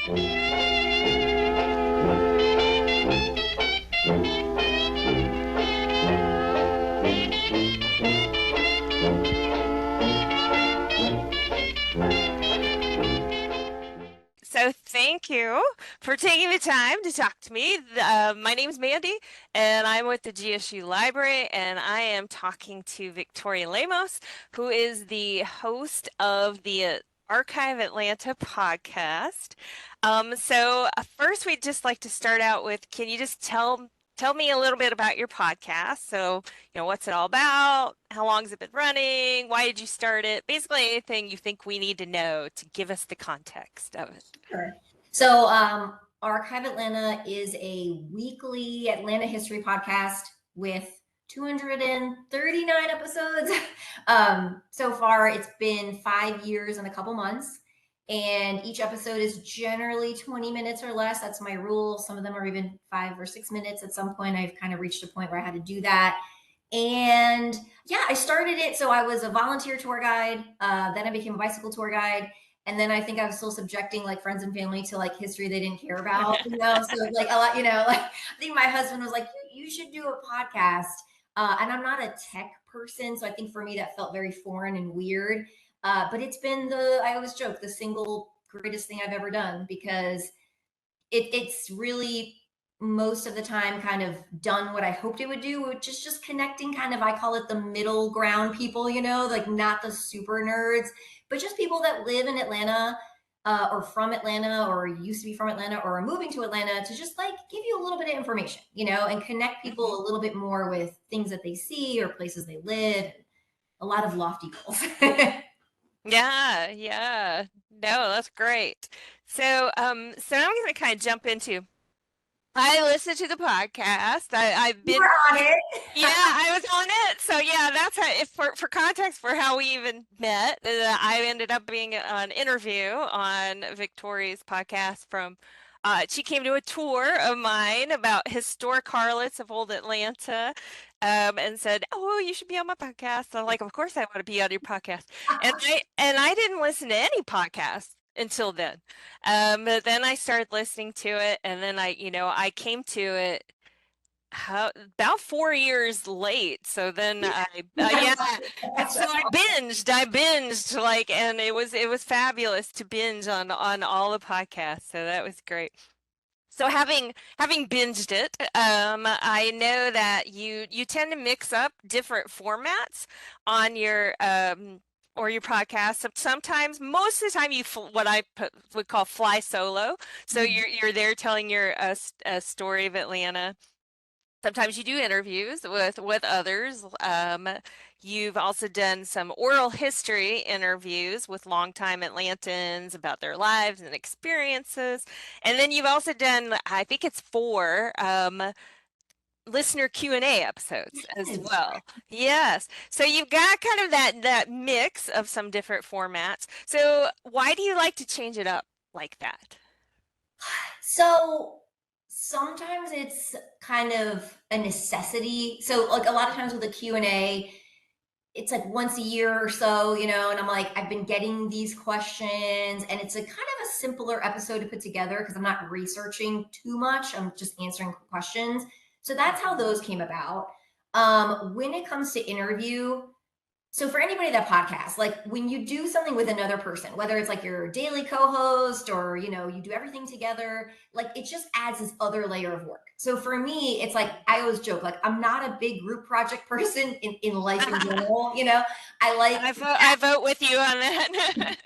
So thank you for taking the time to talk to me. My name is Mandy, and I'm with the GSU Library, and I am talking to Victoria Lemos, who is the host of the Archive Atlanta podcast. First, we'd just like to start out with, can you just tell me a little bit about your podcast? So, what's it all about? How long has it been running? Why did you start it? Basically, anything you think we need to know to give us the context of it. Sure. So, Archive Atlanta is a weekly Atlanta history podcast with 239 episodes. So far, it's been 5 years and a couple months. And each episode is generally 20 minutes or less. That's my rule. Some of them are even 5 or 6 minutes. At some point, I've kind of reached a point where I had to do that. And yeah, I started it. So I was a volunteer tour guide. Then I became a bicycle tour guide. And then I think I was still subjecting like friends and family to like history they didn't care about, So like a lot, like I think my husband was like, you should do a podcast. And I'm not a tech person. So I think for me that felt very foreign and weird. But it's been I always joke, the single greatest thing I've ever done because it's really most of the time kind of done what I hoped it would do, which is just connecting kind of, I call it the middle ground people, like not the super nerds, but just people that live in Atlanta or from Atlanta or used to be from Atlanta or are moving to Atlanta to just like give you a little bit of information, and connect people a little bit more with things that they see or places they live. A lot of lofty goals. Yeah, yeah. No, that's great. So now I'm gonna kind of jump into. I listened to the podcast. I've You been, were on it. yeah, I was on it. So yeah, that's how. If for context for how we even met, I ended up being an interview on Victoria's podcast from. She came to a tour of mine about historic harlots of old Atlanta, and said, "Oh, you should be on my podcast." I'm like, "Of course I want to be on your podcast." And I didn't listen to any podcasts until then. But then I started listening to it, and then I came to it about 4 years late. So then yeah, so I binged like, and it was fabulous to binge on all the podcasts. So that was great. So having binged it, I know that you tend to mix up different formats on your podcast. Sometimes, most of the time, what would call fly solo. So you're there telling your story of Atlanta. Sometimes you do interviews with others. You've also done some oral history interviews with longtime Atlantans about their lives and experiences. And then you've also done, I think it's four, listener Q&A episodes as well. Yes. So you've got kind of that mix of some different formats. So why do you like to change it up like that? So sometimes it's kind of a necessity. So like a lot of times with a Q&A, it's like once a year or so, and I'm like, I've been getting these questions and it's a kind of a simpler episode to put together because I'm not researching too much. I'm just answering questions. So that's how those came about. When it comes to interview, so for anybody that podcasts, like when you do something with another person, whether it's like your daily co-host or you do everything together, like it just adds this other layer of work. So for me, it's like I always joke, like I'm not a big group project person in life in general. I like I vote with you on that.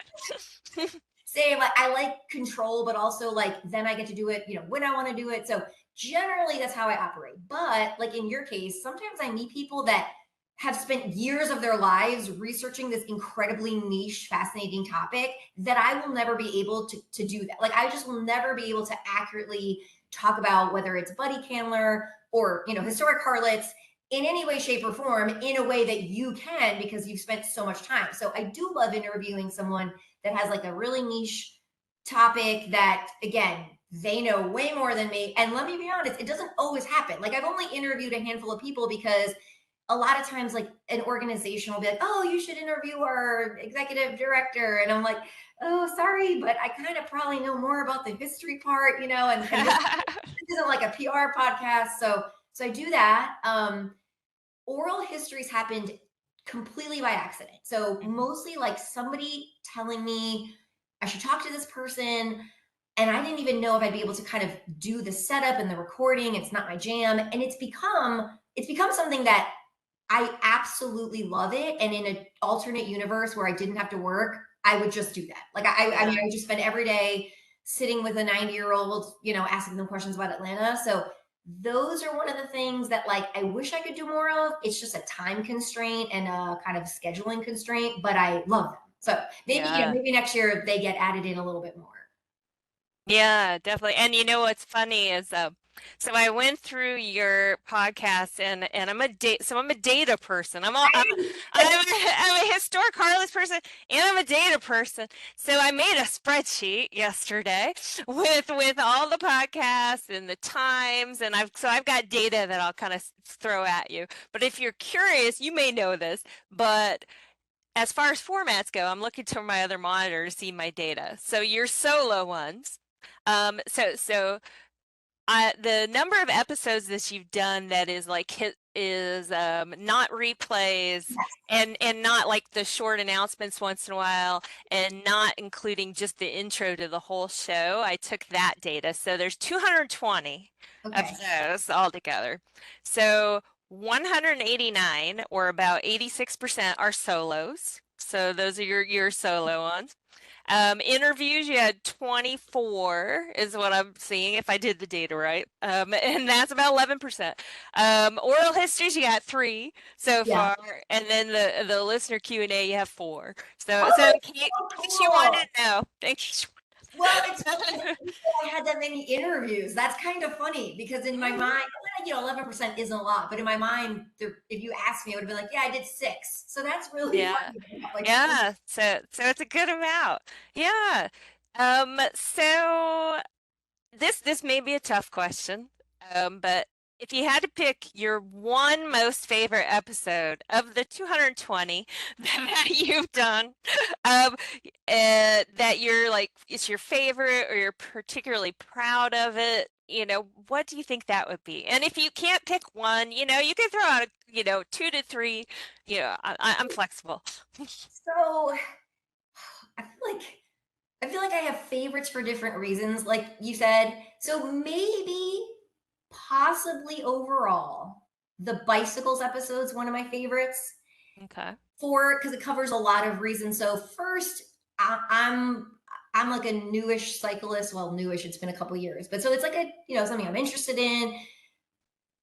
say like I like control, but also like then I get to do it, when I want to do it. So generally that's how I operate. But like in your case, sometimes I meet people that have spent years of their lives researching this incredibly niche, fascinating topic that I will never be able to do that. Like I just will never be able to accurately talk about whether it's Buddy Candler or historic harlots in any way, shape, or form in a way that you can because you've spent so much time. So I do love interviewing someone that has like a really niche topic that again they know way more than me. And let me be honest, it doesn't always happen. Like I've only interviewed a handful of people because a lot of times like an organization will be like, oh, you should interview our executive director. And I'm like, oh, sorry, but I kind of probably know more about the history part, and this isn't like a PR podcast. So I do that. Oral histories happened completely by accident. So Mhm. mostly like somebody telling me I should talk to this person. And I didn't even know if I'd be able to kind of do the setup and the recording. It's not my jam. And it's become something that I absolutely love it. And in an alternate universe where I didn't have to work, I would just do that. Like I mean, Yeah. I would just spend every day sitting with a 90-year-old, asking them questions about Atlanta. So those are one of the things that like I wish I could do more of. It's just a time constraint and a kind of scheduling constraint, but I love them. So maybe, Yeah. maybe next year they get added in a little bit more. Yeah, definitely. And you know what's funny is so I went through your podcast and I'm a data person. I'm a historic Harless person and I'm a data person. So I made a spreadsheet yesterday with all the podcasts and the times and I've got data that I'll kind of throw at you. But if you're curious, you may know this, but as far as formats go, I'm looking to my other monitor to see my data. So your solo ones. The number of episodes that you've done that is like hit is not replays and not like the short announcements once in a while and not including just the intro to the whole show. I took that data. So there's 220 of Okay. those altogether. So 189 or about 86% are solos. So those are your solo ones. Interviews, you had 24 is what I'm seeing if I did the data right. And that's about 11%. Oral histories, you got three so Yeah. far, and then the listener Q&A, you have four. So Oh, in case you cool. wanted to know, thank you. Well, it's funny that you said I had that many interviews. That's kind of funny because in my Mhm. mind, 11% isn't a lot, but in my mind, if you asked me, I would have been like, yeah, I did six. So that's really Yeah. funny. Like, Yeah. So it's a good amount. Yeah. So this may be a tough question, but if you had to pick your one most favorite episode of the 220 that you've done, um, that you're like it's your favorite or you're particularly proud of it, what do you think that would be? And if you can't pick one, you can throw out, two to three. I'm flexible. so I feel like I feel like I have favorites for different reasons, like you said. So maybe, possibly overall, the bicycles episode's one of my favorites. Okay. For because it covers a lot of reasons. So first, I'm like a newish cyclist. Well, newish, it's been a couple years, but so it's like something I'm interested in.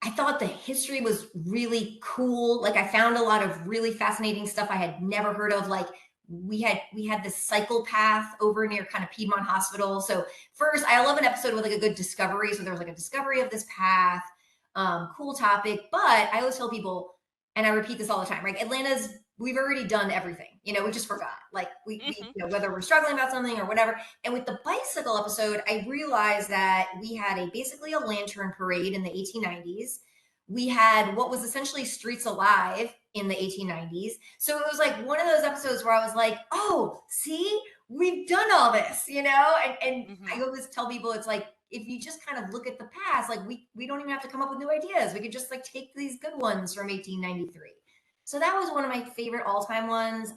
I thought the history was really cool. Like I found a lot of really fascinating stuff I had never heard of. Like we had this cycle path over near kind of Piedmont Hospital. So first, I love an episode with like a good discovery. So there was like a discovery of this path. Cool topic. But I always tell people, and I repeat this all the time, right? We've already done everything. We just forgot. Like we Hmm. whether we're struggling about something or whatever. And with the bicycle episode, I realized that we had basically a lantern parade in the 1890s. We had what was essentially Streets Alive in the 1890s. So it was like one of those episodes where I was like, oh, see, we've done all this, And Hmm. I always tell people it's like if you just kind of look at the past, like we don't even have to come up with new ideas. We could just like take these good ones from 1893. So that was one of my favorite all-time ones.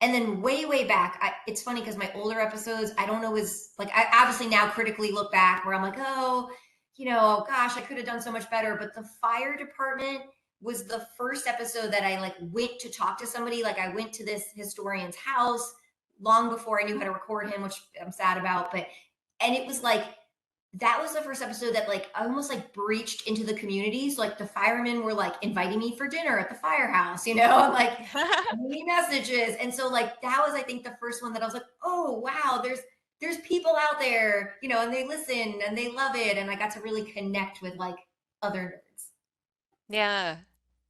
And then way back, it's funny because my older episodes, I don't know, is like I obviously now critically look back where I'm like, oh, gosh, I could have done so much better. But the fire department was the first episode that I like went to talk to somebody. Like I went to this historian's house long before I knew how to record him, which I'm sad about. But and it was like that was the first episode that like I almost like breached into the community. So like the firemen were like inviting me for dinner at the firehouse, and like many messages. And so like that was I think the first one that I was like, oh wow, there's people out there, and they listen and they love it. And I got to really connect with like other nerds. Yeah.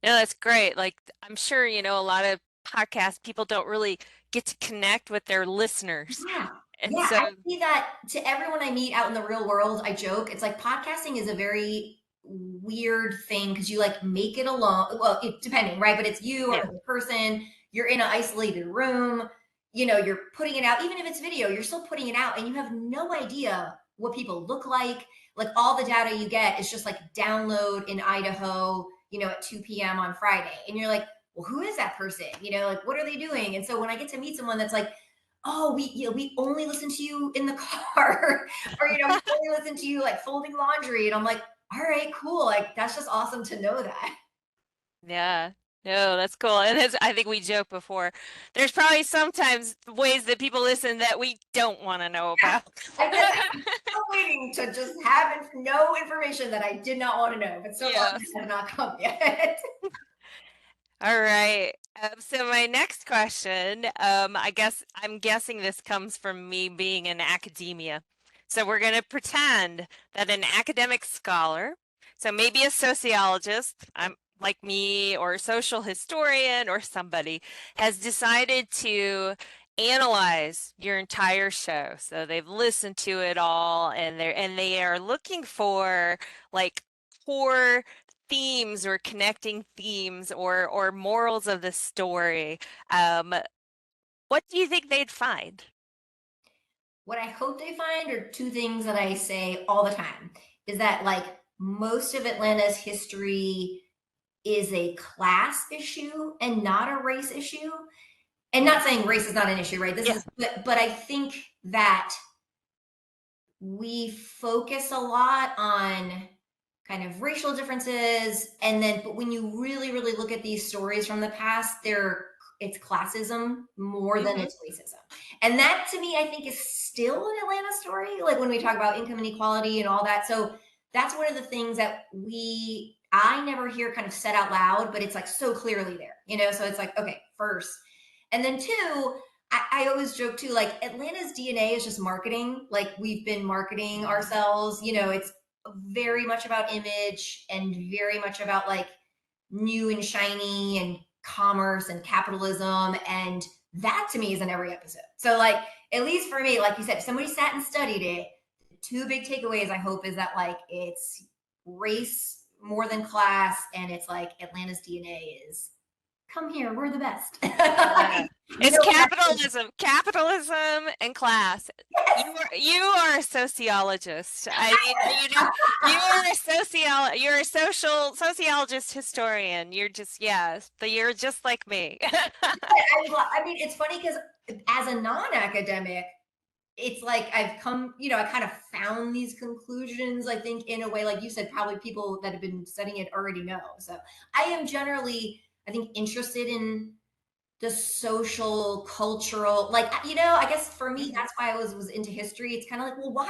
No, that's great. Like, I'm sure, a lot of podcast people don't really get to connect with their listeners. Yeah. And Yeah. so, I see that to everyone I meet out in the real world. I joke. It's like podcasting is a very weird thing because you like make it alone. Well, it depending, right? But it's you or Yeah. the person, you're in an isolated room, you know, you're putting it out, even if it's video, you're still putting it out and you have no idea what people look like. Like all the data you get is just like download in Idaho, you know, at 2 p.m. on Friday. And you're like, well, who is that person? You know, like what are they doing? And so when I get to meet someone that's like, oh, we only listen to you in the car, or you know, we only listen to you like folding laundry, and I'm like, all right, cool, like that's just awesome to know that. Yeah. No, that's cool. And as I think we joked before, there's probably sometimes ways that people listen that we don't want to know Yeah, about. I'm still waiting to just have no information that I did not want to know, but so far Yes. that has not come yet. All right. So my next question, I guess I'm guessing this comes from me being in academia. So we're going to pretend that an academic scholar, so maybe a sociologist, I'm like me, or a social historian or somebody, has decided to analyze your entire show. So they've listened to it all and they are looking for like core themes or connecting themes or morals of the story. Um, what do you think they'd find? What I hope they find are two things that I say all the time is that like most of Atlanta's history is a class issue and not a race issue. And not saying race is not an issue, right? This Yeah. is, but I think that we focus a lot on kind of racial differences, and then but when you really look at these stories from the past, it's classism more than Mm-hmm. it's racism. And that to me I think is still an Atlanta story, like when we talk about income inequality and all that. So that's one of the things that I never hear kind of said out loud, but it's like so clearly there, you know. So it's like, okay, first, and then two, I always joke too, like Atlanta's DNA is just marketing. Like we've been marketing ourselves, you know, it's very much about image and very much about like new and shiny and commerce and capitalism. And that to me is in every episode. So, like, at least for me, like you said, if somebody sat and studied it, the two big takeaways I hope is that like it's race more than class, and it's like Atlanta's DNA is come here, we're the best. Yeah. You It's know, capitalism and class. You are a sociologist. I mean, you're a sociologist historian. You're just, yes, but you're just like me. I mean, it's funny because as a non-academic, it's like I've come, you know, I kind of found these conclusions, I think, in a way, like you said, probably people that have been studying it already know. So I am generally, I think, interested in the social, cultural, like, you know, I guess for me, Mhm. that's why I was into history. It's kind of like, well, why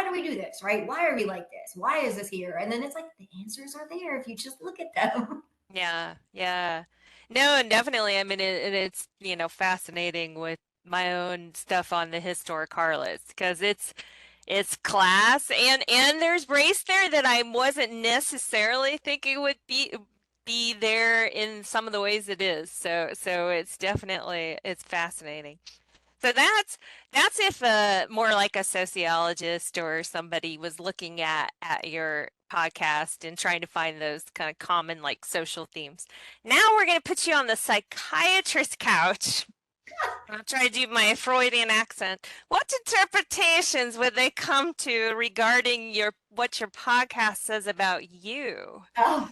do we do this, right? Why are we like this? Why is this here? And then it's like the answers are there if you just look at them. Yeah, yeah. No, and definitely. I mean, it's, fascinating with my own stuff on the historic harlots because it's class and there's race there that I wasn't necessarily thinking would be there in some of the ways it is. So it's definitely it's fascinating. So that's if more like a sociologist or somebody was looking at your podcast and trying to find those kind of common like social themes. Now we're going to put you on the psychiatrist couch. I'll try to do my Freudian accent. What interpretations would they come to regarding what your podcast says about you? Oh,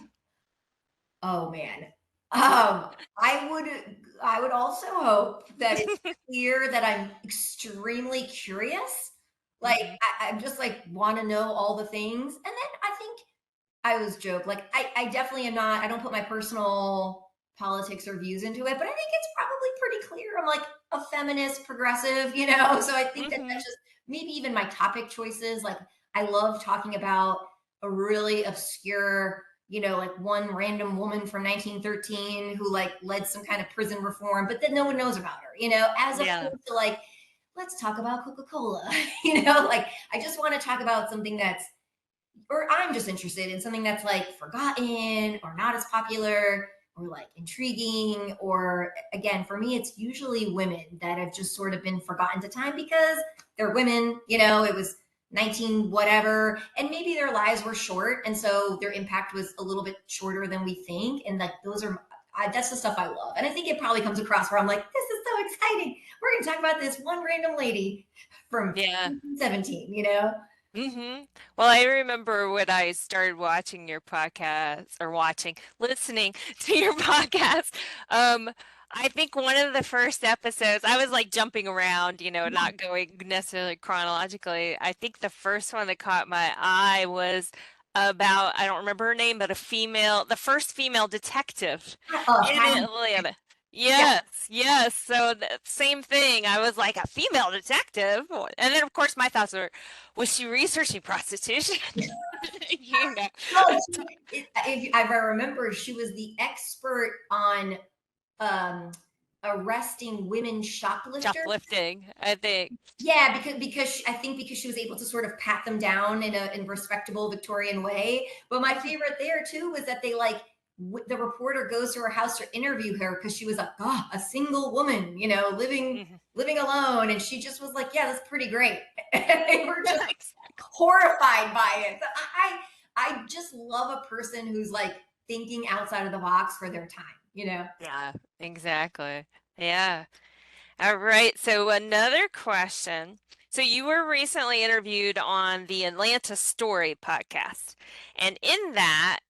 oh man. Um, I would I would also hope that it's clear that I'm extremely curious. Like Hmm. I'm just like want to know all the things. And then I think I always joke, like I definitely am not, I don't put my personal politics or views into it, but I think it's probably pretty clear. I'm like a feminist, progressive, you know? So I think that Hmm. that's just maybe even my topic choices. Like I love talking about a really obscure, you know, like one random woman from 1913 who like led some kind of prison reform, but then no one knows about her, you know, as Yeah. opposed to like, let's talk about Coca-Cola, you know, like I just want to talk about something that's, or I'm just interested in something that's like forgotten or not as popular or like intriguing. Or again, for me, it's usually women that have just sort of been forgotten to time because they're women. You know, it was 19 whatever, and maybe their lives were short, and so their impact was a little bit shorter than we think. And like those are that's the stuff I love, and I think it probably comes across where I'm like, this is so exciting. We're going to talk about this one random lady from Yeah. 17, you know. Well, I remember when I started watching your podcast or listening to your podcast. Um, I think one of the first episodes, I was like jumping around, not going necessarily chronologically. I think the first one that caught my eye was about, I don't remember her name, but the first female detective Oh, in Hattie. Atlanta. Yeah. Yes, yes. So the same thing. I was like a female detective, and then of course my thoughts were, was she researching prostitution? You know, Oh, if I remember, she was the expert on um, arresting women shoplifters. shoplifting, I think. Yeah, I think because she was able to sort of pat them down in a respectable Victorian way. But my favorite there too was that they like the reporter goes to her house to interview her because she was like, oh, a single woman, Mhm. living alone, and she just was like, yeah, that's pretty great. And they were just Exactly. horrified by it. So I just love a person who's like thinking outside of the box for their time, you know? Yeah, exactly. Yeah. All right. So another question. So you were recently interviewed on the Atlanta Story podcast, and in that,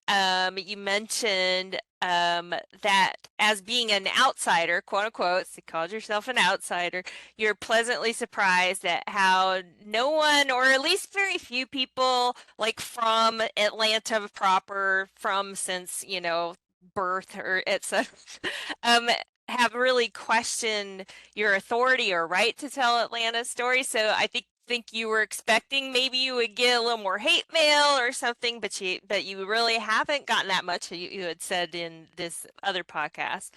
you mentioned that as being an outsider, quote unquote, so you called yourself an outsider, you're pleasantly surprised at how no one, or at least very few people, like from Atlanta proper, from since, birth or etc., um, have really questioned your authority or right to tell Atlanta stories. So I think you were expecting maybe you would get a little more hate mail or something, but you really haven't gotten that much. You had said in this other podcast.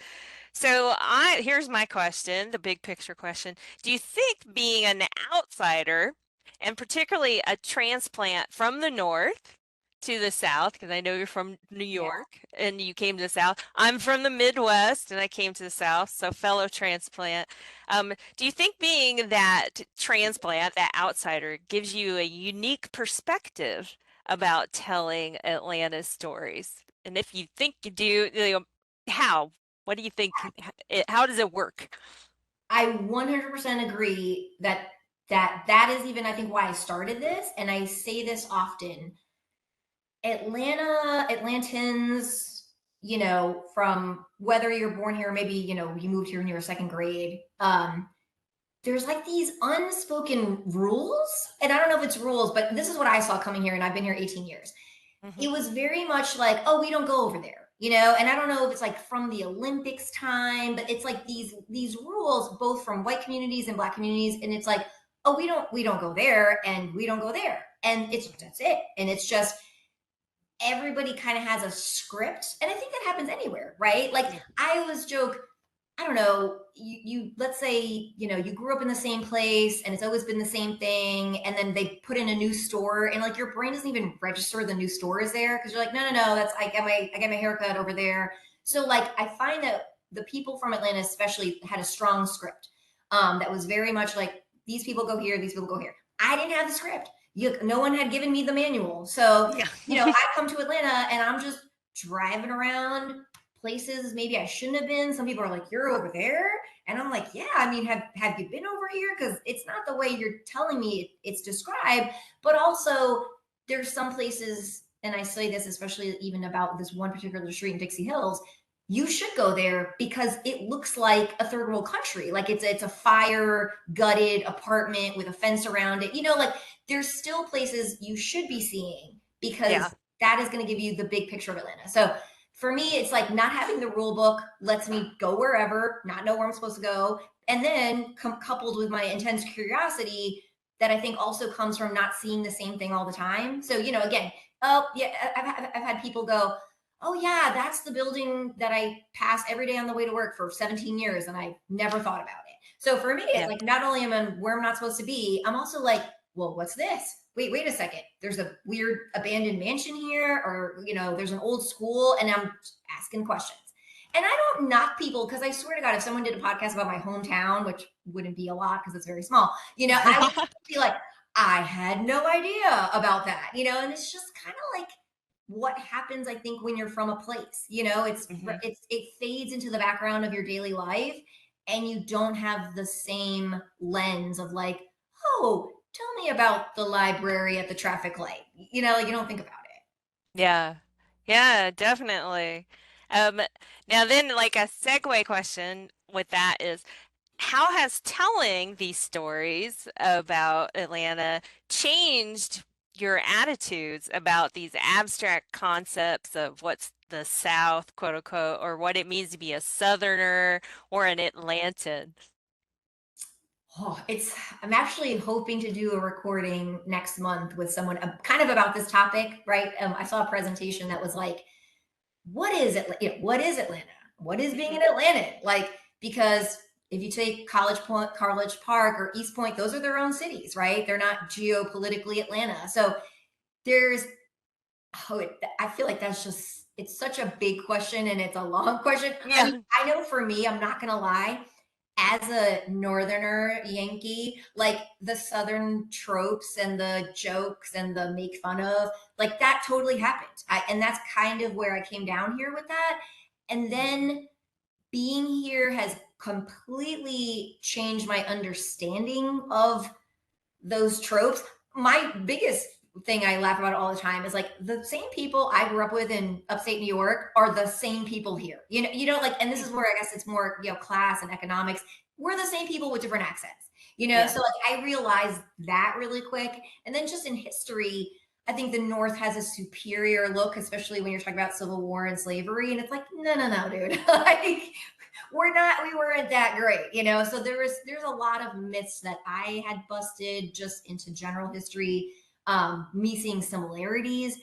So here's my question, the big picture question. Do you think being an outsider, and particularly a transplant from the north to the south, because I know you're from New Yeah. York and you came to the south. I'm from the Midwest and I came to the south, so fellow transplant. Do you think being that transplant, that outsider, gives you a unique perspective about telling Atlanta's stories? And if you think you do, how? What do you think? How does it work? I 100% agree that is even I think why I started this, and I say this often. Atlantans, from whether you're born here, maybe you moved here when you were second grade. There's like these unspoken rules, and I don't know if it's rules, but this is what I saw coming here, and I've been here 18 years. Hmm. It was very much like, oh, we don't go over there, and I don't know if it's like from the Olympics time, but it's like these rules both from white communities and black communities, and it's like, oh, we don't go there, and we don't go there, and that's it. And it's just everybody kind of has a script, and I think that happens anywhere, right? Like Yeah. I always joke, I don't know, you let's say, you grew up in the same place and it's always been the same thing, and then they put in a new store, and like your brain doesn't even register the new store is there because you're like, no, that's I get my haircut over there. So like I find that the people from Atlanta especially had a strong script, that was very much like, these people go here, these people go here. I didn't have the script. No one had given me the manual. So, Yeah. I come to Atlanta and I'm just driving around places maybe I shouldn't have been. Some people are like, "You're over there," and I'm like, "Yeah, I mean, have you been over here? Because it's not the way you're telling me it's described." But also, there's some places, and I say this especially even about this one particular street in Dixie Hills. You should go there because it looks like a third world country. Like it's a fire gutted apartment with a fence around it. Like there's still places you should be seeing Yeah. because that is going to give you the big picture of Atlanta. So for me, it's like not having the rule book lets me go wherever, not know where I'm supposed to go. And then coupled with my intense curiosity that I think also comes from not seeing the same thing all the time. So, again, oh, yeah, I've had people go, oh, yeah, that's the building that I pass every day on the way to work for 17 years. And I never thought about it. So for me, it's Yeah. like not only am I where I'm not supposed to be, I'm also like, well, what's this? Wait a second. There's a weird abandoned mansion here, or there's an old school, and I'm asking questions. And I don't knock people because I swear to God, if someone did a podcast about my hometown, which wouldn't be a lot because it's very small, I would be like, I had no idea about that, and it's just kind of like what happens, I think, when you're from a place, Hmm. it fades into the background of your daily life, and you don't have the same lens of like, oh, tell me about the library at the traffic light. Like you don't think about it. Yeah. Yeah, definitely. Um, Now then, like a segue question with that is, how has telling these stories about Atlanta changed your attitudes about these abstract concepts of what's the South, quote unquote, or what it means to be a Southerner or an Atlantan? Oh, I'm actually hoping to do a recording next month with someone kind of about this topic, right? I saw a presentation that was like, what is Atlanta? What is Atlanta? What is being Mhm. an Atlantan? Like, because if you take College Point, College Park, or East Point, those are their own cities, right? They're not geopolitically Atlanta. So there's, I feel like it's such a big question and it's a long question. I mean, Yeah. I know for me, I'm not going to lie, as a northerner Yankee, like the southern tropes and the jokes and the make fun of, like that totally happened. And that's kind of where I came down here with that. And then being here has completely changed my understanding of those tropes. My biggest thing I laugh about all the time is like the same people I grew up with in upstate New York are the same people here. Like, and this is where I guess it's more, class and economics. We're the same people with different accents, Yeah. so like I realized that really quick. And then just in history, I think the North has a superior look, especially when you're talking about Civil War and slavery. And it's like, no, no, no, dude. Like, we weren't that great, so there's a lot of myths that I had busted just into general history, me seeing similarities.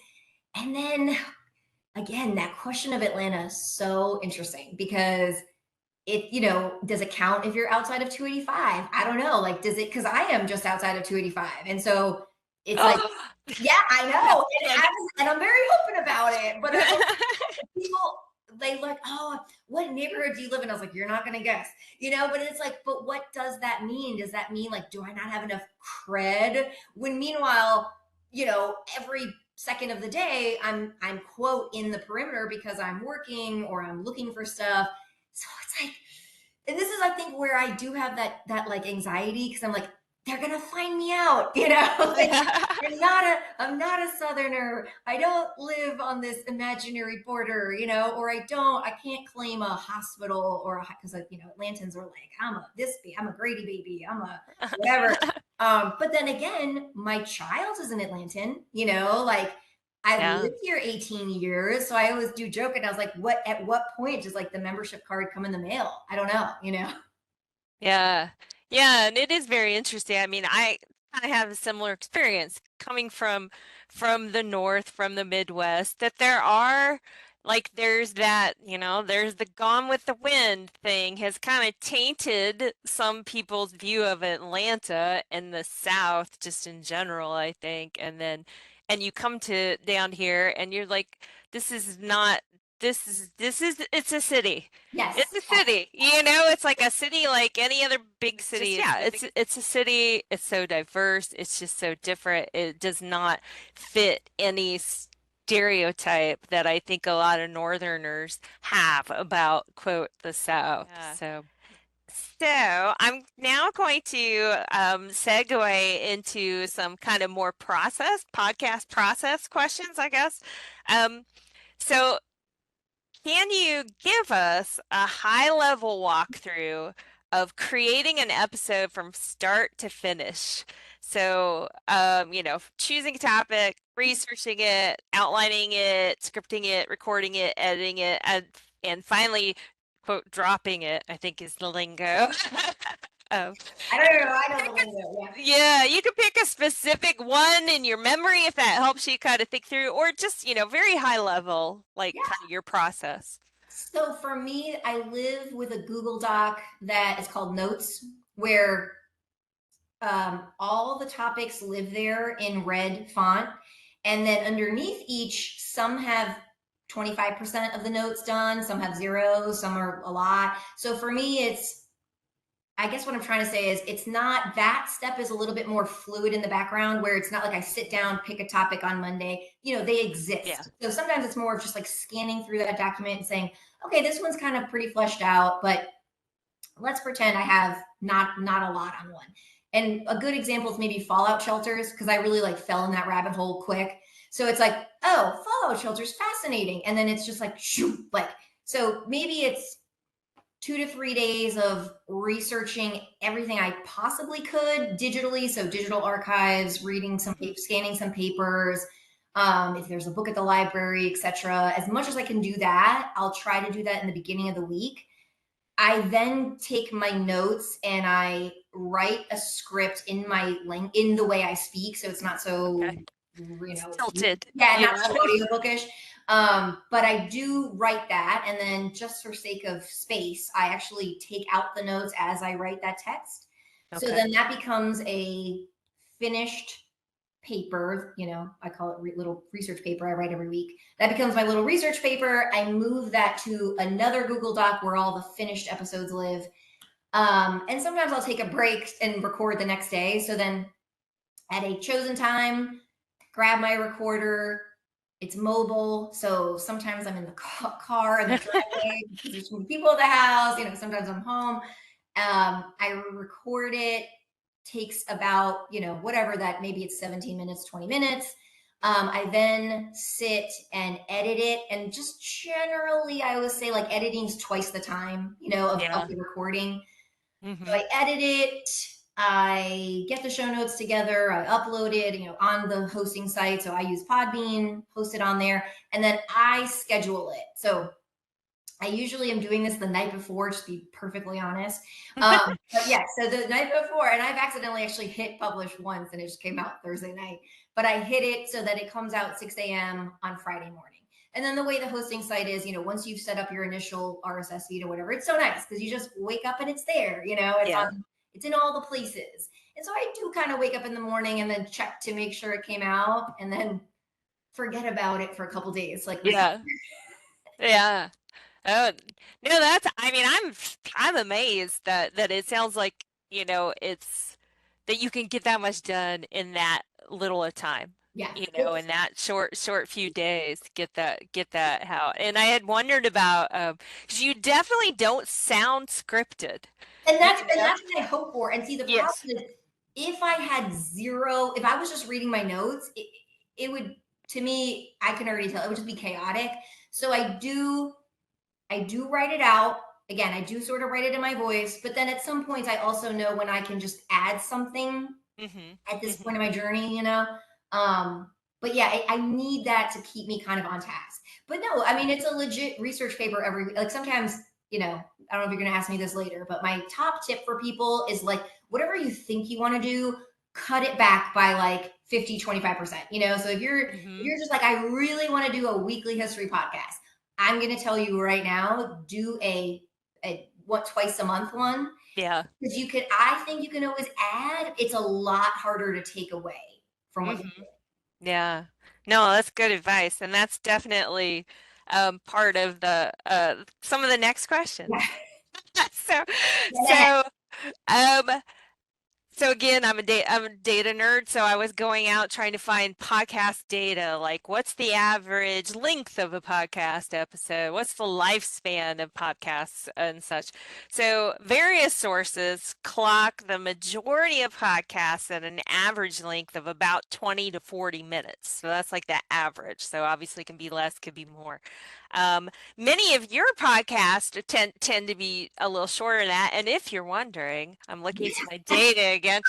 And then again, that question of Atlanta is so interesting because does it count if you're outside of 285? I don't know. Like, does it? Because I am just outside of 285. And so it's like, Oh, yeah, I no, know. yeah, no. And I'm very open about it. But people, they like, oh, what neighborhood do you live in? I was like, you're not gonna guess, But it's like, but what does that mean? Does that mean like, do I not have enough cred? When meanwhile, every second of the day, I'm quote in the perimeter because I'm working or I'm looking for stuff. So it's like, and this is I think where I do have that like anxiety because I'm like, they're gonna find me out, like I'm not a southerner. I don't live on this imaginary border, or I can't claim a hospital or because Atlantans are like, I'm a Grady baby, I'm a whatever. But then again, my child is an Atlantan, like I've Yeah. lived here 18 years. So I always do joke and I was like, at what point does like the membership card come in the mail? I don't know. Yeah. Yeah, and it is very interesting. I mean, I kind of have a similar experience coming from the north, from the Midwest, that there are like there's that, there's the Gone with the Wind thing has kind of tainted some people's view of Atlanta and the South just in general, I think. And you come to down here and you're like, this is not it's a city. Yes. It's a city, it's like a city like any other big It's just city. yeah, It's a city. It's so diverse. It's just so different. It does not fit any stereotype that I think a lot of Northerners have about, quote, the South. yeah. So I'm now going to segue into some kind of more podcast process questions, I guess. Um, so can you give us a high-level walkthrough of creating an episode from start to finish? So, choosing a topic, researching it, outlining it, scripting it, recording it, editing it, and finally, quote, dropping it, I think is the lingo. Um, I don't know. I know the lingo. Yeah. yeah, you can pick a specific one in your memory if that helps you kind of think through, or just, very high level, like Yeah. kind of your process. So for me, I live with a Google Doc that is called Notes, where all the topics live there in red font. And then underneath each, some have 25% of the notes done, some have zero, some are a lot. So for me, it's I guess what I'm trying to say is it's not that step is a little bit more fluid in the background where it's not like I sit down, pick a topic on Monday. They Yeah. exist. So sometimes it's more of just like scanning through that document and saying, okay, this one's kind of pretty fleshed out, but let's pretend I have not a lot on one. And a good example is maybe fallout shelters because I really like fell in that rabbit hole quick. So it's like, oh, fallout shelters, fascinating, and then it's just like, shoo, like so maybe it's 2 to 3 days of researching everything I possibly could digitally. So digital archives, reading some, Mhm. scanning some papers. If there's a book at the library, etc. As much as I can do that, I'll try to do that in the beginning of the week. I then take my notes and I write a script in my in the way I speak, so it's not so Okay. you It's know tilted. yeah, not Yeah. so audiobookish. But I do write that, and then just for sake of space, I actually take out the notes as I write that text. So Okay. then that becomes a finished paper. I call it little research paper I write every week. That becomes my little research paper. I move that to another Google Doc where all the finished episodes live. And sometimes I'll take a break and record the next day. So then at a chosen time, grab my recorder. It's mobile. So sometimes I'm in the car in the driveway because there's too many people at the house. Sometimes I'm home. I record it, takes about, whatever that, maybe it's 17 minutes, 20 minutes. I then sit and edit it. And just generally, I always say like editing's twice the time, of Yeah. the recording. So Hmm. I edit it. I get the show notes together. I upload it, on the hosting site. So I use Podbean, post it on there, and then I schedule it. So I usually am doing this the night before, just to be perfectly honest. But yeah, so the night before, and I've accidentally actually hit publish once and it just came out Thursday night, but I hit it so that it comes out 6 a.m. on Friday morning. And then the way the hosting site is, once you've set up your initial RSS feed or whatever, it's so nice because you just wake up and it's there, Yeah. it's in all the places. And so I do kind of wake up in the morning and then check to make sure it came out and then forget about it for a couple days, like recover. Yeah. Yeah. Oh, no, I mean, I'm amazed that it sounds like, it's that you can get that much done in that little a time, Yeah. in that short few days, get that out. And I had wondered about, 'cause you definitely don't sound scripted, And you that's know? what I hope for. And see, the problem Yes. is, if I was just reading my notes, it would, to me, I can already tell it would just be chaotic. So I do write it out. Again, I do sort of write it in my voice, but then at some points, I also know when I can just add something Hmm. at this point Hmm. in my journey. Um, but yeah, I need that to keep me kind of on task. But no, I mean, it's a legit research paper every week. Like sometimes, I don't know if you're going to ask me this later, but my top tip for people is like, whatever you think you want to do, cut it back by like 50, 25%. So if you're, if Hmm. you're just like, I really want to do a weekly history podcast, I'm going to tell you right now, do a what twice a month one Yeah. because I think you can always add. It's a lot harder to take away from what Hmm. Yeah. No, that's good advice. And that's definitely part of the some of the next questions. yeah. So Yeah. so um so again, I'm a data nerd, so I was going out trying to find podcast data, like what's the average length of a podcast episode? What's the lifespan of podcasts and such? So various sources clock the majority of podcasts at an average length of about 20 to 40 minutes. So that's like the average. So obviously it can be less, could be more. Many of your podcasts tend to be a little shorter than that. And if you're wondering, I'm looking to my data again.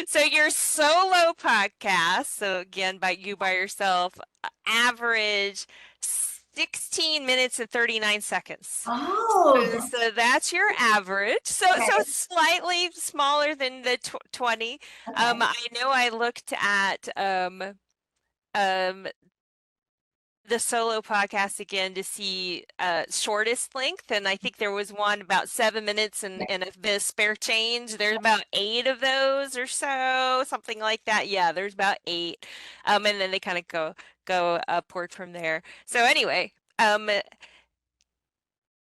So your solo podcast, so again, by yourself, average 16 minutes and 39 seconds. Oh, So that's your average. So okay. it's slightly smaller than the 20. Okay. I know I looked at um the solo podcast again to see shortest length, and I think there was one about 7 minutes Yeah. and a bit of spare change. There's about eight of those or so, something like that. Yeah, there's about eight. And then they kind of go upward from there. So anyway,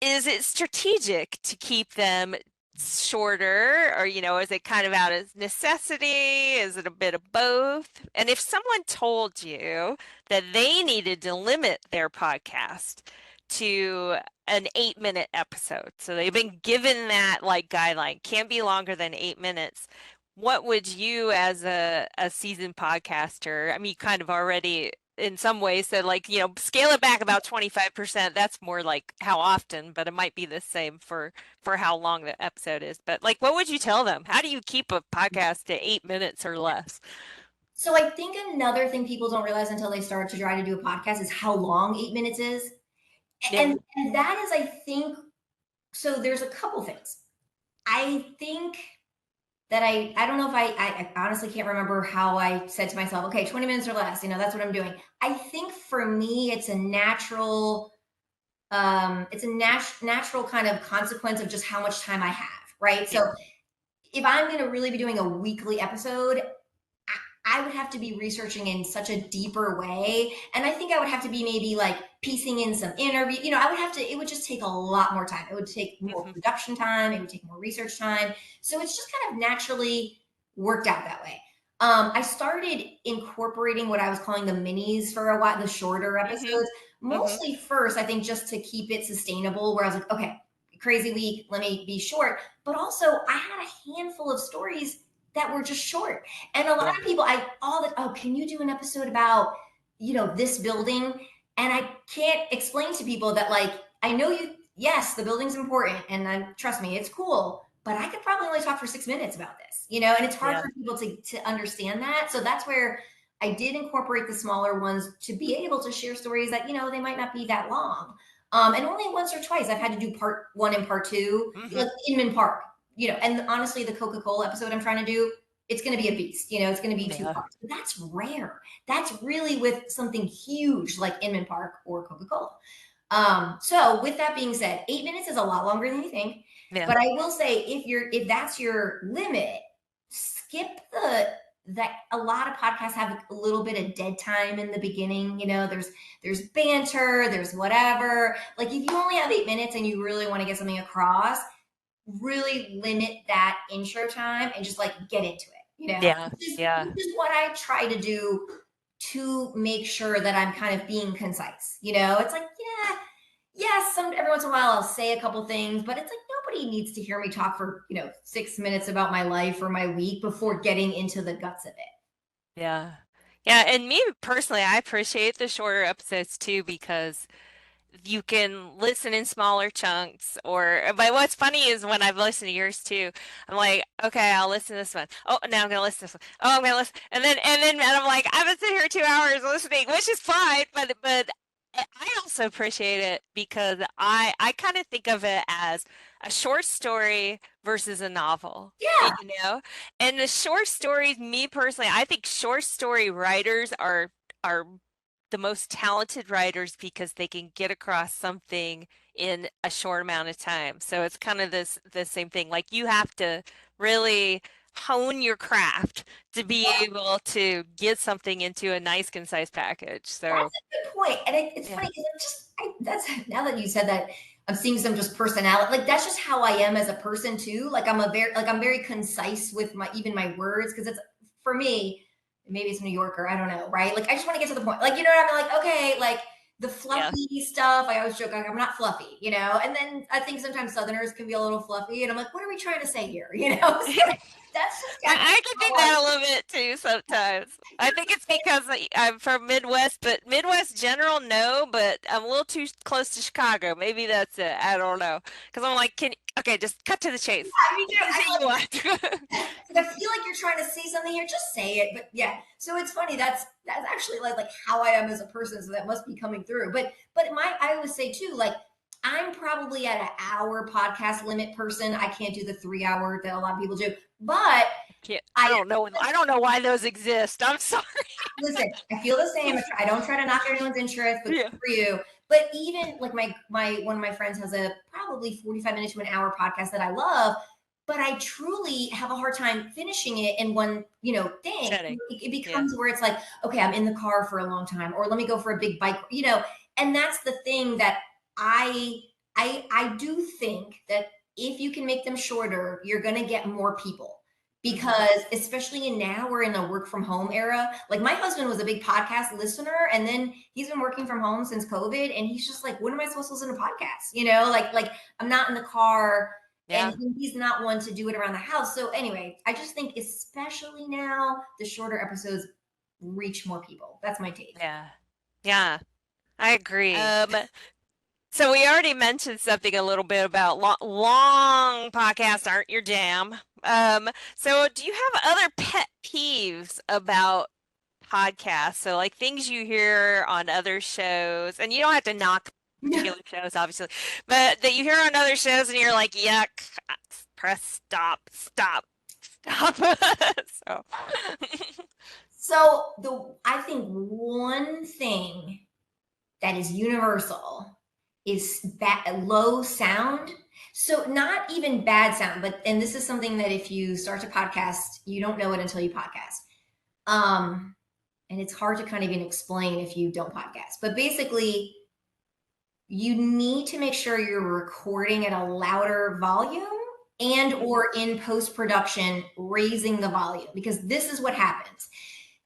is it strategic to keep them shorter, or is it kind of out of necessity? Is it a bit of both? And if someone told you that they needed to limit their podcast to an 8-minute episode, so they've been given that like guideline, can't be longer than 8 minutes, what would you, as a seasoned podcaster, I mean, you kind of already in some ways said, like, scale it back about 25%. That's more like how often, but it might be the same for how long the episode is. But like, what would you tell them? How do you keep a podcast to 8 minutes or less? So I think another thing people don't realize until they start to try to do a podcast is how long 8 minutes is. Yeah. And that is, I think, so there's a couple things. I think that I don't know if I honestly can't remember how I said to myself, okay, 20 minutes or less, that's what I'm doing. I think for me, it's a natural, natural kind of consequence of just how much time I have, right? Yeah. So if I'm going to really be doing a weekly episode, I would have to be researching in such a deeper way. And I think I would have to be maybe like piecing in some interview. I would have to, it would just take a lot more time. It would take more Hmm. production time. It would take more research time. So it's just kind of naturally worked out that way. I started incorporating what I was calling the minis for a while, the shorter Hmm. episodes, Hmm. mostly first, I think just to keep it sustainable, where I was like, okay, crazy week, let me be short. But also, I had a handful of stories that were just short. And a lot Yeah. of people, oh, can you do an episode about, this building? And I can't explain to people that, like, I know yes, the building's important. And trust me, it's cool, but I could probably only talk for 6 minutes about this, and it's hard Yeah. for people to understand that. So that's where I did incorporate the smaller ones to be able to share stories that, they might not be that long. And only once or twice I've had to do part one and part two, Hmm. like Inman Park, and honestly, the Coca-Cola episode I'm trying to do, it's going to be a beast. It's going to be two Yeah. parts. But that's rare. That's really with something huge like Inman Park or Coca-Cola. So with that being said, 8 minutes is a lot longer than you think. Yeah. But I will say, if that's your limit, skip that. A lot of podcasts have a little bit of dead time in the beginning. There's banter, there's whatever. Like if you only have 8 minutes and you really want to get something across, really limit that intro time and just like get into it, Yeah. which is, Yeah. which is what I try to do to make sure that I'm kind of being concise. It's like, yeah, yes, every once in a while I'll say a couple things, but it's like nobody needs to hear me talk for, 6 minutes about my life or my week before getting into the guts of it. Yeah. Yeah. And me personally, I appreciate the shorter episodes too, because you can listen in smaller chunks. But what's funny is when I've listened to yours too, I'm like, okay, I'll listen to this one. Oh, now I'm gonna listen to this one. Oh, I'm gonna listen, and I'm like, I've been sitting here 2 hours listening, which is fine, but I also appreciate it because I kind of think of it as a short story versus a novel. Yeah. You know, and the short stories, me personally, I think short story writers are the most talented writers because they can get across something in a short amount of time. So it's kind of the same thing. Like you have to really hone your craft to be able to get something into a nice, concise package. So That's a good point. And it's yeah. funny because that's now that you said that, I'm seeing some just personality. Like that's just how I am as a person too. Like I'm very concise with even my words because it's for me. Maybe it's New Yorker. I don't know, right? Like I just want to get to the point. Like what I mean? Like okay, like the Yeah. fluffy stuff. I always joke like I'm not fluffy. And then I think sometimes Southerners can be a little fluffy, and I'm like, what are we trying to say here? So that's just kind of I can how think that a little bit too sometimes. I think it's because I'm from Midwest, but Midwest general, no, but I'm a little too close to Chicago. Maybe that's it. I don't know. Because I'm like, okay, just cut to the chase. I mean, What is it you want? I feel like you're trying to say something here. Just say it. But yeah, so it's funny. That's actually like how I am as a person. So that must be coming through. But I always say too, like I'm probably at an hour podcast limit person. I can't do the 3 hour that a lot of people do. But Can't, I I don't know. I don't know why those exist. I'm sorry. listen. I feel the same. I don't try to knock anyone's interest, but Yeah. good for you. But even like my one of my friends has a probably 45 minutes to an hour podcast that I love, but I truly have a hard time finishing it in one, thing. Setting. It Yeah. becomes where it's like, okay, I'm in the car for a long time, or let me go for a big bike. And that's the thing that I do think that if you can make them shorter, you're going to get more people. Mhm. Because especially now we're in a work from home era. Like my husband was a big podcast listener, and then he's been working from home since COVID, and he's just like, when am I supposed to listen to podcasts? Like I'm not in the car, and Yeah. he's not one to do it around the house. So anyway, I just think especially now the shorter episodes reach more people. That's my take. Yeah. Yeah. I agree. So we already mentioned something a little bit about long podcasts aren't your jam. So do you have other pet peeves about podcasts? So like things you hear on other shows, and you don't have to knock particular shows, obviously, but that you hear on other shows and you're like, yuck, press stop. So So I think one thing that is universal is low sound. So not even bad sound, but and this is something that if you start to podcast, you don't know it until you podcast. And it's hard to kind of even explain if you don't podcast. But basically, you need to make sure you're recording at a louder volume and or in post production raising the volume, because this is what happens.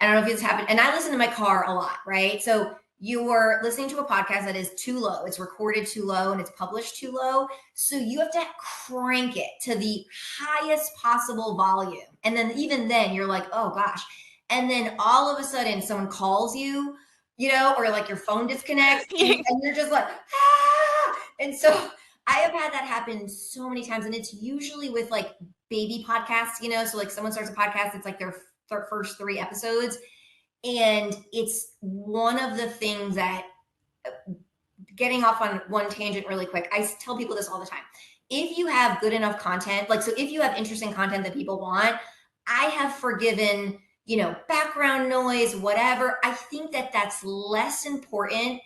I don't know if it's happened. And I listen to my car a lot, right? So you're listening to a podcast that is too low. It's recorded too low and it's published too low. So you have to crank it to the highest possible volume. And then even then you're like, oh gosh. And then all of a sudden someone calls you, or like your phone disconnects and you're just like, ah! And so I have had that happen so many times. And it's usually with like baby podcasts, so like someone starts a podcast, it's like their first 3 episodes. And it's one of the things that, getting off on one tangent really quick, I tell people this all the time. If you have good enough content, like, so if you have interesting content that people want, I have forgiven, background noise, whatever. I think that that's less important,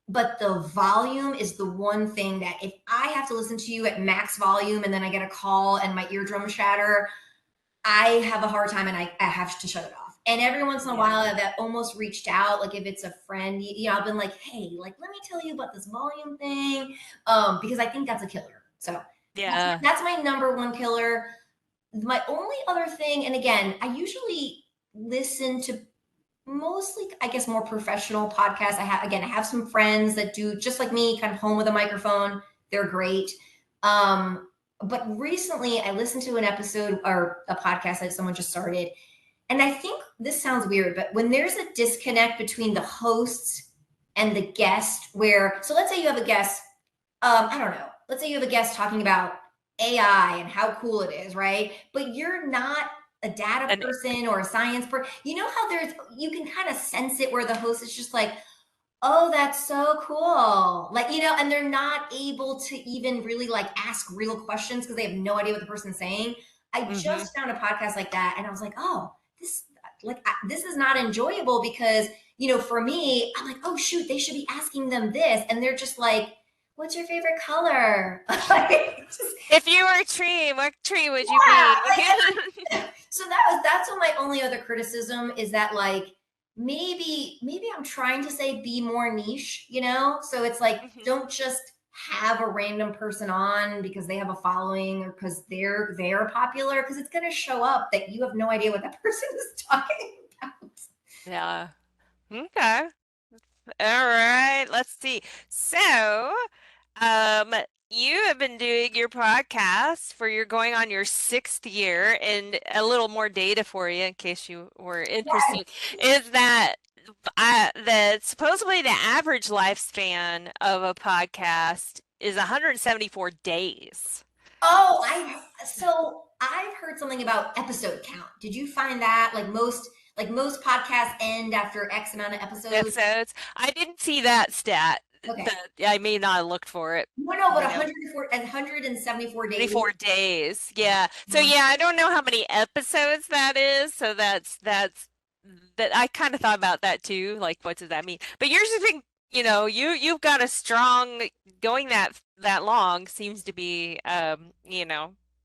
but the volume is the one thing that if I have to listen to you at max volume and then I get a call and my eardrum shatter, I have a hard time and I have to shut it off. And every once in a while, I've almost reached out, like if it's a friend, I've been like, hey, like, let me tell you about this volume thing, because I think that's a killer. So yeah. that's my number one killer. My only other thing, and again, I usually listen to mostly, I guess, more professional podcasts. I have some friends that do just like me, kind of home with a microphone. They're great. But recently I listened to an episode or a podcast that someone just started. And I think this sounds weird, but when there's a disconnect between the hosts and the guest, so let's say you have a guest, I don't know, let's say you have a guest talking about AI and how cool it is, right? But you're not a data And person or a science person. You know how you can kind of sense it where the host is just like, oh, that's so cool. Like, and they're not able to even really like ask real questions because they have no idea what the person's saying. I just found a podcast like that and I was like, oh, this is not enjoyable because, for me, I'm like, oh shoot, they should be asking them this. And they're just like, what's your favorite color? if you were a tree, what tree would you Yeah, be? so that's what my only other criticism is, that like maybe I'm trying to say be more niche, so it's like don't just have a random person on because they have a following or because they're popular, because it's going to show up that you have no idea what that person is talking about. Yeah. Okay. All right. Let's see. So, um, you have been doing your podcast for you're going on your 6th year, and a little more data for you in case you were interested is that supposedly the average lifespan of a podcast is 174 days. Oh, I've heard something about episode count. Did you find that like most podcasts end after X amount of episodes? Episodes. I didn't see that stat, Okay. but I may not have looked for it. No, but You know, 174 days. 24 days. Yeah. So Mhm. yeah, I don't know how many episodes that is. So that I kind of thought about that too. Like, what does that mean? But yours has been, you've got a strong going that long seems to be,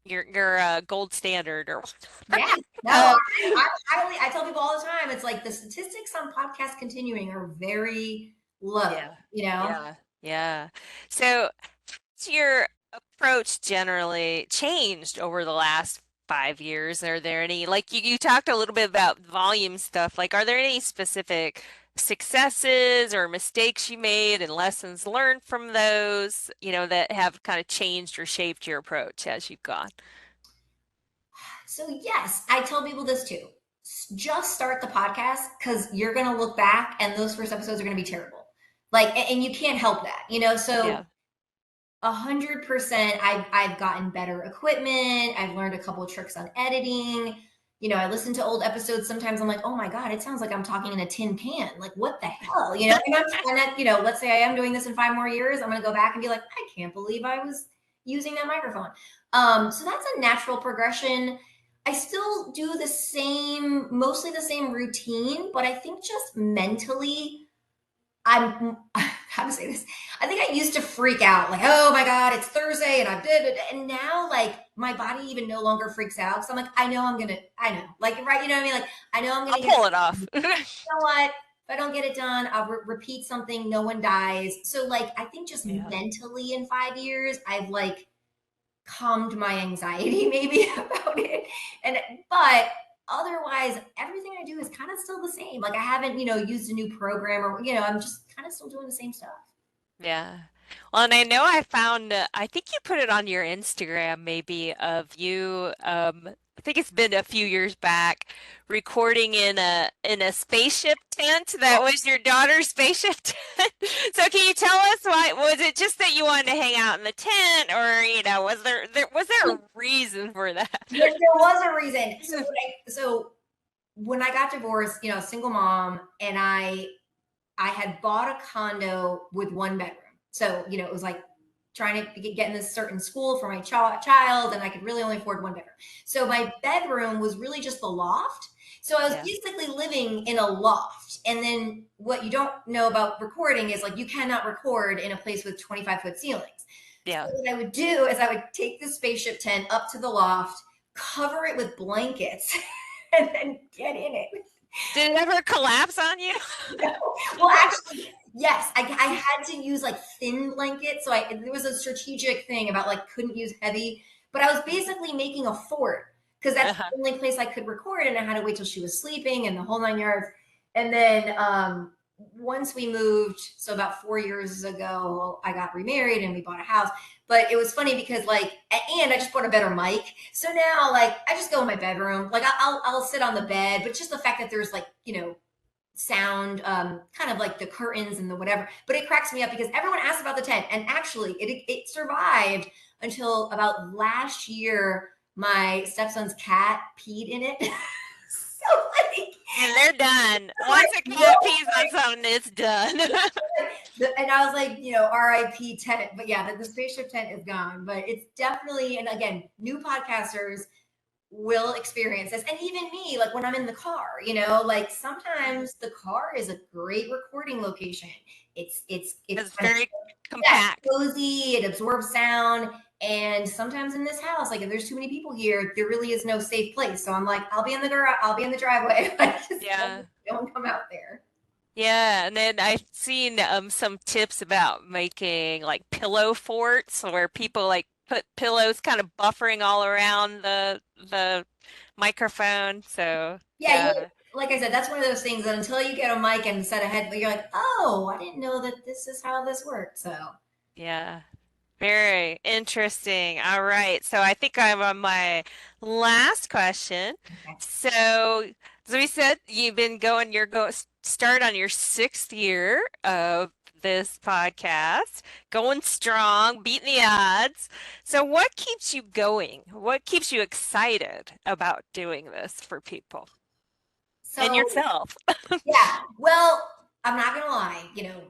your gold standard or Yeah. No, um, I tell people all the time, it's like the statistics on podcast continuing are very low, yeah, you know? yeah, yeah. So, what's your approach generally changed over the last 5 years? Are there any, like you talked a little bit about volume stuff, like are there any specific successes or mistakes you made and lessons learned from those, that have kind of changed or shaped your approach as you've gone? So, yes, I tell people this too. Just start the podcast because you're going to look back and those first episodes are going to be terrible. Like, and you can't help that, So, Yeah. 100%, I've gotten better equipment. I've learned a couple of tricks on editing. I listen to old episodes. Sometimes I'm like, oh my God, it sounds like I'm talking in a tin can. Like, what the hell? Let's say I am doing this in 5 more years. I'm going to go back and be like, I can't believe I was using that microphone. So that's a natural progression. I still do mostly the same routine, but I think just mentally, I'm how to say this. I think I used to freak out, like, oh my God, it's Thursday and I did it. And now, like, my body even no longer freaks out. So I'm like, I know, like, right, you know what I mean? Like, I know I'm I'll gonna get, pull it you off. know what? If I don't get it done, I'll repeat something. No one dies. So, like, I think just Yeah. mentally in 5 years, I've like calmed my anxiety maybe about it. And but otherwise, everything I do is kind of still the same. Like I haven't, used a new program or I'm just kind of still doing the same stuff. Yeah. Well, and I know I found, I think you put it on your Instagram maybe of you, I think it's been a few years back, recording in a spaceship tent that was your daughter's spaceship tent. So can you tell us why, was it just that you wanted to hang out in the tent or, was there a reason for that? There was a reason. So when I got divorced, single mom, and I had bought a condo with one bedroom. So, it was like trying to get in this certain school for my child, and I could really only afford one bedroom. So my bedroom was really just the loft. So I was Yeah. basically living in a loft. And then what you don't know about recording is like you cannot record in a place with 25-foot ceilings. So Yeah. what I would do is I would take the spaceship tent up to the loft, cover it with blankets, and then get in it. Did it ever collapse on you? No. Well, actually, yes. I had to use like thin blankets. So there was a strategic thing about like couldn't use heavy, but I was basically making a fort because that's Uh-huh. the only place I could record, and I had to wait till she was sleeping and the whole 9 yards. And then once we moved, so about 4 years ago, I got remarried and we bought a house. But it was funny because and I just bought a better mic. So now like I just go in my bedroom. Like I'll sit on the bed, but just the fact that there's like, sound, kind of like the curtains and the whatever. But it cracks me up because everyone asks about the tent, and actually, it survived until about last year. My stepson's cat peed in it. So like, And they're done. like, Once a no, cat pees on something, it's done. and I was like, RIP tent. But yeah, the spaceship tent is gone. But it's definitely, and again, new podcasters will experience this. And even me, like when I'm in the car, like sometimes the car is a great recording location. It's It's kind of, very yeah, compact. cozy, it absorbs sound. And sometimes in this house, like if there's too many people here, there really is no safe place. So I'm like, I'll be in the garage, I'll be in the driveway. Like just Yeah. don't come out there. Yeah, and then I've seen some tips about making like pillow forts where people like put pillows kind of buffering all around the microphone. So, Yeah, yeah. like I said, that's one of those things that until you get a mic and set a head, but you're like, oh, I didn't know that this is how this worked. So Yeah. Very interesting. All right. So I think I'm on my last question. So, as we said, you're start on your 6th year of this podcast, going strong, beating the odds. So what keeps you going? What keeps you excited about doing this for people and so yourself? yeah, well, I'm not gonna lie,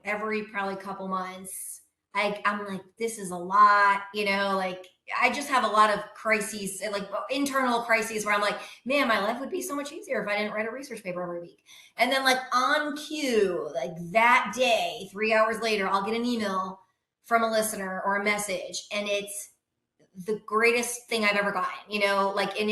every probably couple months, I'm like, this is a lot, like I just have a lot of crises, like internal crises where I'm like, man, my life would be so much easier if I didn't write a research paper every week. And then like on cue, like that day, 3 hours later, I'll get an email from a listener or a message, and it's the greatest thing I've ever gotten, like, and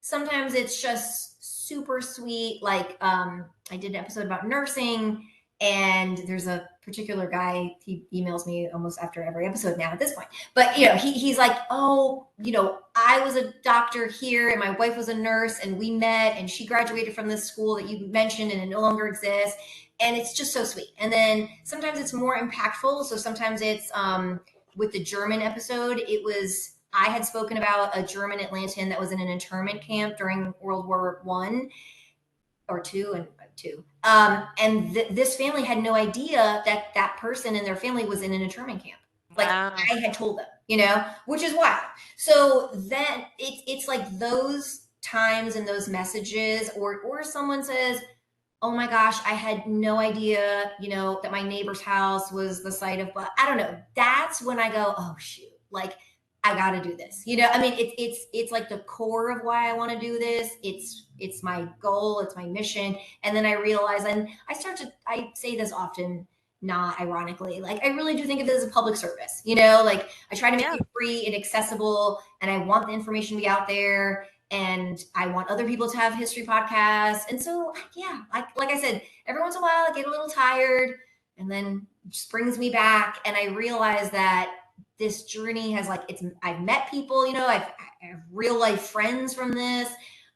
sometimes it's just super sweet. Like, I did an episode about nursing, And there's a particular guy, he emails me almost after every episode now at this point. But he's like, oh, I was a doctor here and my wife was a nurse and we met and she graduated from this school that you mentioned and it no longer exists. And it's just so sweet. And then sometimes it's more impactful. So sometimes it's with the German episode, I had spoken about a German Atlantean that was in an internment camp during World War One or two and two. This family had no idea that that person and their family was in an internment camp. Like Wow. I had told them, which is wild. So then it's like those times and those messages, or someone says, oh my gosh, I had no idea, that my neighbor's house was the site of, I don't know. That's when I go, oh shoot, like I got to do this. I mean, it's like the core of why I want to do this. It's my goal. It's my mission. And then I realize, and I say this often, not ironically, like I really do think of it as a public service, like I try to make it free and accessible, and I want the information to be out there, and I want other people to have history podcasts. And so, yeah, like I said, every once in a while I get a little tired, and then it just brings me back, and I realize that this journey has I've met people, I have real life friends from this.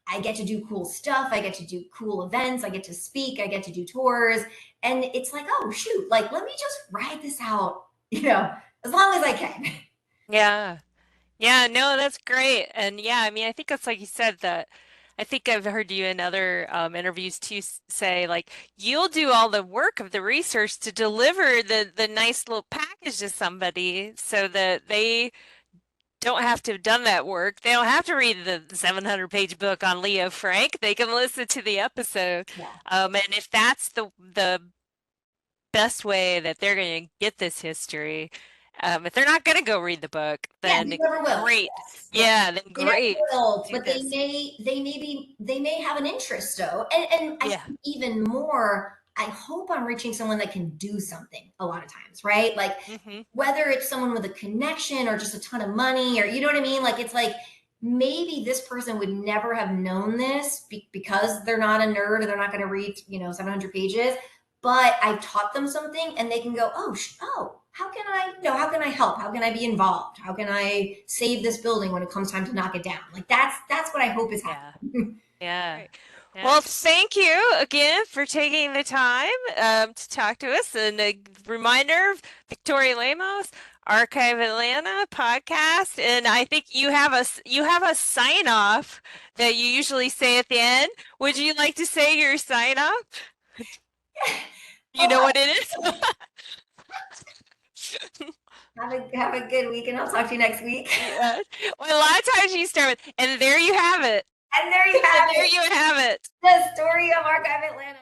I get to do cool stuff. I get to do cool events. I get to speak. I get to do tours. And it's like, oh, shoot, like, let me just ride this out, as long as I can. Yeah. Yeah, no, that's great. And yeah, I mean, I think it's like you said that I think I've heard you in other interviews too say like you'll do all the work of the research to deliver the nice little package to somebody so that they don't have to have done that work. They don't have to read the 700-page book on Leo Frank. They can listen to the episode. Yeah. And if that's the best way that they're going to get this history, if they're not going to go read the book, then you never will. great. Yes. Yeah, then They never great. will, Do but this. they may have an interest though. And I think even more, I hope I'm reaching someone that can do something a lot of times, right? Like whether it's someone with a connection or just a ton of money, or you know what I mean? Like it's like maybe this person would never have known this because they're not a nerd or they're not going to read 700 pages, but I've taught them something and they can go, oh, how can I help? How can I be involved? How can I save this building when it comes time to knock it down? Like that's what I hope is happening. Yeah. Well, thank you again for taking the time to talk to us. And a reminder, Victoria Lemos, Archive Atlanta podcast. And I think you have a sign off that you usually say at the end. Would you like to say your sign off? You know what it is? Have a good week, and I'll talk to you next week. Yeah. Well, a lot of times you start with, and there you have it. And there you have it. There you have it. The story of Archive Atlanta.